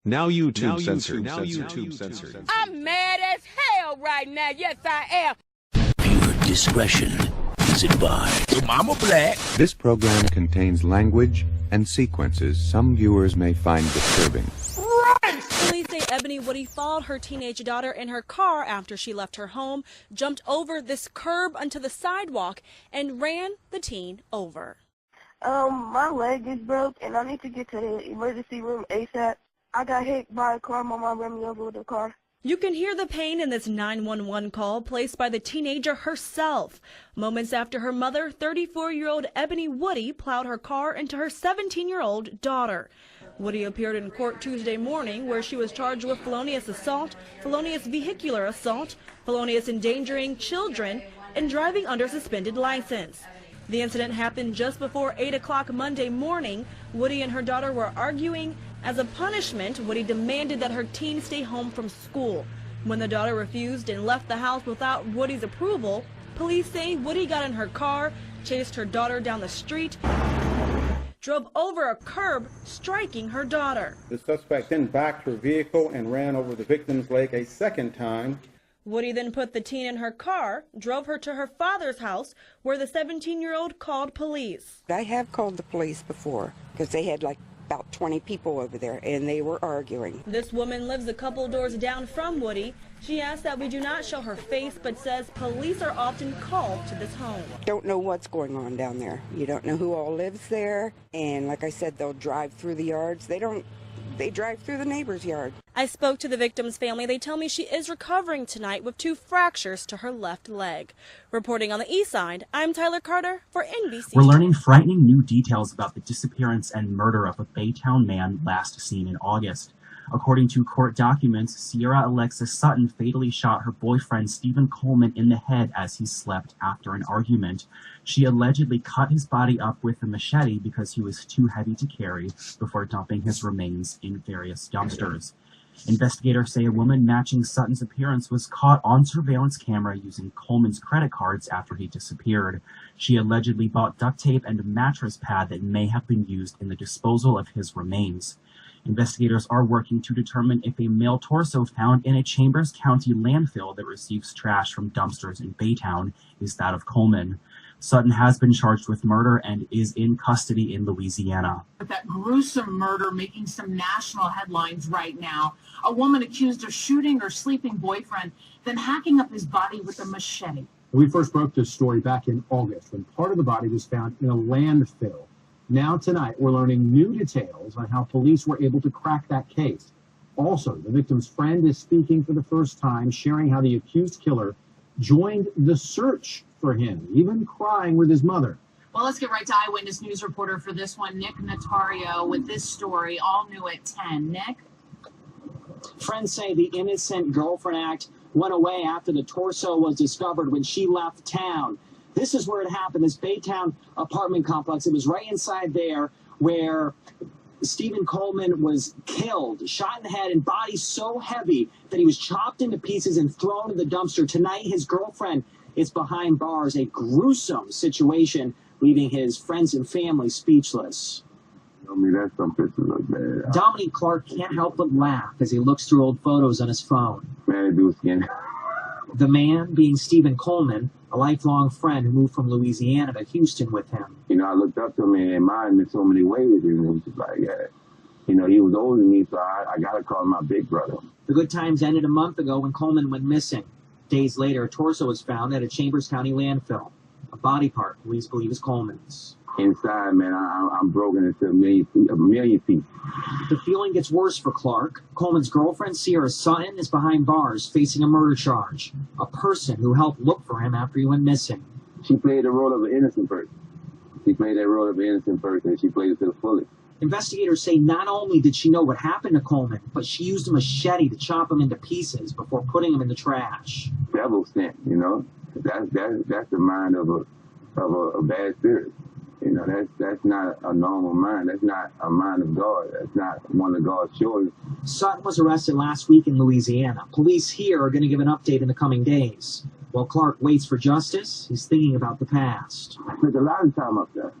Now YouTube censored. I'm mad as hell right now. Yes, I am. Viewer discretion is advised. Your mama black. This program contains language and sequences some viewers may find disturbing. Police say Ebony Woody followed her teenage daughter in her car after she left her home, jumped over this curb onto the sidewalk, and ran the teen over. My leg is broke, and I need to get to the emergency room ASAP. I got hit by a car. My mom ran me over with a car. You can hear the pain in this 911 call placed by the teenager herself. Moments after her mother, 34-year-old Ebony Woody, plowed her car into her 17-year-old daughter. Woody appeared in court Tuesday morning where she was charged with felonious assault, felonious vehicular assault, felonious endangering children, and driving under suspended license. The incident happened just before 8 o'clock Monday morning. Woody and her daughter were arguing. As a punishment, Woody demanded that her teen stay home from school. When the daughter refused and left the house without Woody's approval, police say Woody got in her car, chased her daughter down the street, drove over a curb, striking her daughter. The suspect then backed her vehicle and ran over the victim's leg a second time. Woody then put the teen in her car, drove her to her father's house, where the 17-year-old called police. I have called the police before because they had like about 20 people over there and they were arguing. This woman lives a couple doors down from Woody. She asks that we do not show her face, but says police are often called to this home. Don't know what's going on down there. You don't know who all lives there. And like I said, they'll drive through the yards. They drive through the neighbor's yard. I spoke to the victim's family. They tell me she is recovering tonight with 2 fractures to her left leg. Reporting on the east side, I'm Tyler Carter for NBC. We're learning frightening new details about the disappearance and murder of a Baytown man last seen in August. According to court documents, Sierra Alexis Sutton fatally shot her boyfriend Stephen Coleman in the head as he slept after an argument. She allegedly cut his body up with a machete because he was too heavy to carry before dumping his remains in various dumpsters. Investigators say a woman matching Sutton's appearance was caught on surveillance camera using Coleman's credit cards after he disappeared. She allegedly bought duct tape and a mattress pad that may have been used in the disposal of his remains. Investigators are working to determine if a male torso found in a Chambers County landfill that receives trash from dumpsters in Baytown is that of Coleman. Sutton has been charged with murder and is in custody in Louisiana. That gruesome murder making some national headlines right now. A woman accused of shooting her sleeping boyfriend, then hacking up his body with a machete. We first broke this story back in August when part of the body was found in a landfill. Now tonight, we're learning new details on how police were able to crack that case. Also, the victim's friend is speaking for the first time, sharing how the accused killer joined the search for him, even crying with his mother. Well, let's get right to Eyewitness News reporter for this one, Nick Notario, with this story, all new at 10. Nick? Friends say the innocent girlfriend act went away after the torso was discovered when she left town. This is where it happened, this Baytown apartment complex. It was right inside there where Stephen Coleman was killed, shot in the head, and body so heavy that he was chopped into pieces and thrown in the dumpster. Tonight, his girlfriend is behind bars, a gruesome situation, leaving his friends and family speechless. I mean, that's some pictures look bad. Dominique Clark can't help but laugh as he looks through old photos on his phone. Man, it do skin. The man being Stephen Coleman, a lifelong friend who moved from Louisiana to Houston with him. You know, I looked up to him and admired him in so many ways. And it was just like, yeah. You know, he was older than me, so I got to call him my big brother. The good times ended a month ago when Coleman went missing. Days later, a torso was found at a Chambers County landfill. A body part police believe is Coleman's. Inside, man, I'm broken into a million pieces. The feeling gets worse for Clark. Coleman's girlfriend, Sierra Sutton, is behind bars facing a murder charge. A person who helped look for him after he went missing. She played the role of an innocent person. She played that role of an innocent person, and she played it to the fullest. Investigators say not only did she know what happened to Coleman, but she used a machete to chop him into pieces before putting him in the trash. Devil sent, you know. That's the mind of a bad spirit. You know, that's not a normal mind. That's not a mind of God. That's not one of God's children. Sutton was arrested last week in Louisiana. Police here are going to give an update in the coming days. While Clark waits for justice, he's thinking about the past. I spent a lot of time up there.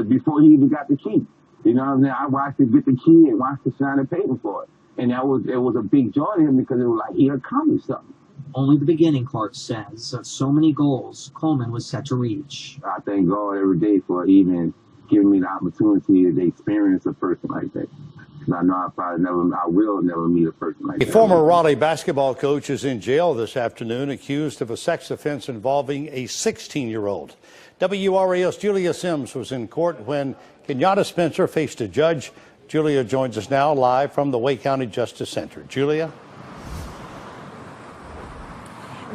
Before he even got the key. You know what I'm saying? I watched it get the key and watched the sign and paper for it. And it was a big joy to him because it was like he accomplished something. Only the beginning, Clark says, of so many goals Coleman was set to reach. I thank God every day for even giving me the opportunity to experience a person like that. Because I know I will never meet a person like that. A former Raleigh basketball coach is in jail this afternoon, accused of a sex offense involving a 16-year-old. WRAL's Julia Sims was in court when Kenyatta Spencer faced a judge. Julia joins us now live from the Wake County Justice Center. Julia?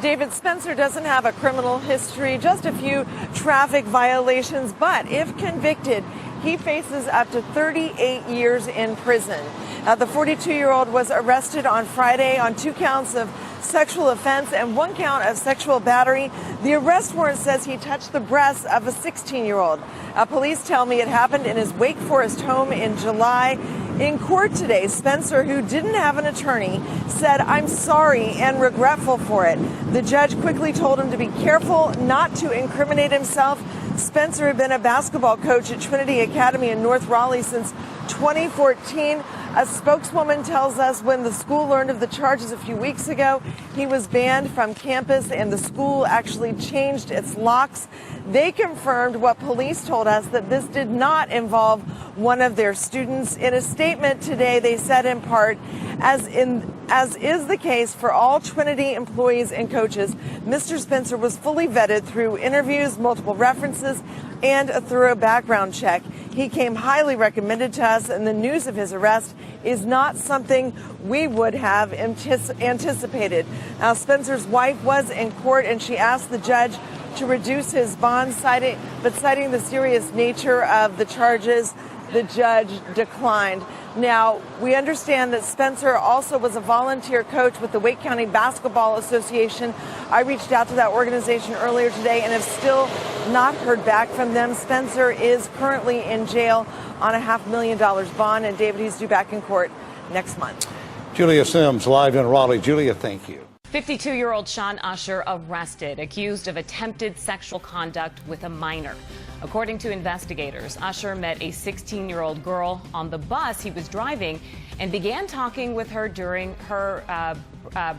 David, Spencer doesn't have a criminal history, just a few traffic violations, but if convicted, he faces up to 38 years in prison. The 42-year-old was arrested on Friday on 2 counts of sexual offense and 1 count of sexual battery. The arrest warrant says he touched the breasts of a 16-year-old. Police tell me it happened in his Wake Forest home in July. In court today, Spencer, who didn't have an attorney, said, "I'm sorry and regretful for it." The judge quickly told him to be careful not to incriminate himself. Spencer had been a basketball coach at Trinity Academy in North Raleigh since 2014. A spokeswoman tells us when the school learned of the charges a few weeks ago, he was banned from campus and the school actually changed its locks. They confirmed what police told us, that this did not involve one of their students. In a statement today, they said in part, as is the case for all Trinity employees and coaches, Mr. Spencer was fully vetted through interviews, multiple references, and a thorough background check. He came highly recommended to us, and the news of his arrest is not something we would have anticipated. Now, Spencer's wife was in court, and she asked the judge to reduce his bond, citing the serious nature of the charges. The judge declined. Now, we understand that Spencer also was a volunteer coach with the Wake County Basketball Association. I reached out to that organization earlier today and have still not heard back from them. Spencer is currently in jail on a $500,000 bond, and David, he's due back in court next month. Julia Sims live in Raleigh. Julia, thank you. 52-year-old Sean Usher arrested, accused of attempted sexual conduct with a minor. According to investigators, Usher met a 16-year-old girl on the bus he was driving and began talking with her during her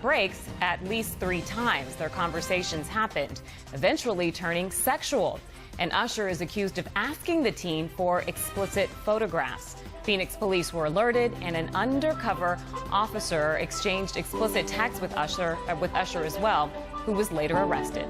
breaks at least 3 times. Their conversations happened, eventually turning sexual. And Usher is accused of asking the teen for explicit photographs. Phoenix police were alerted, and an undercover officer exchanged explicit texts with Usher as well, who was later arrested.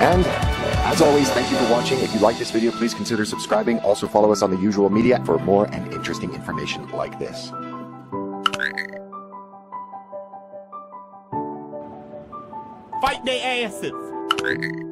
And as always, thank you for watching. If you like this video, please consider subscribing. Also follow us on the usual media for more and interesting information like this. Fight their asses.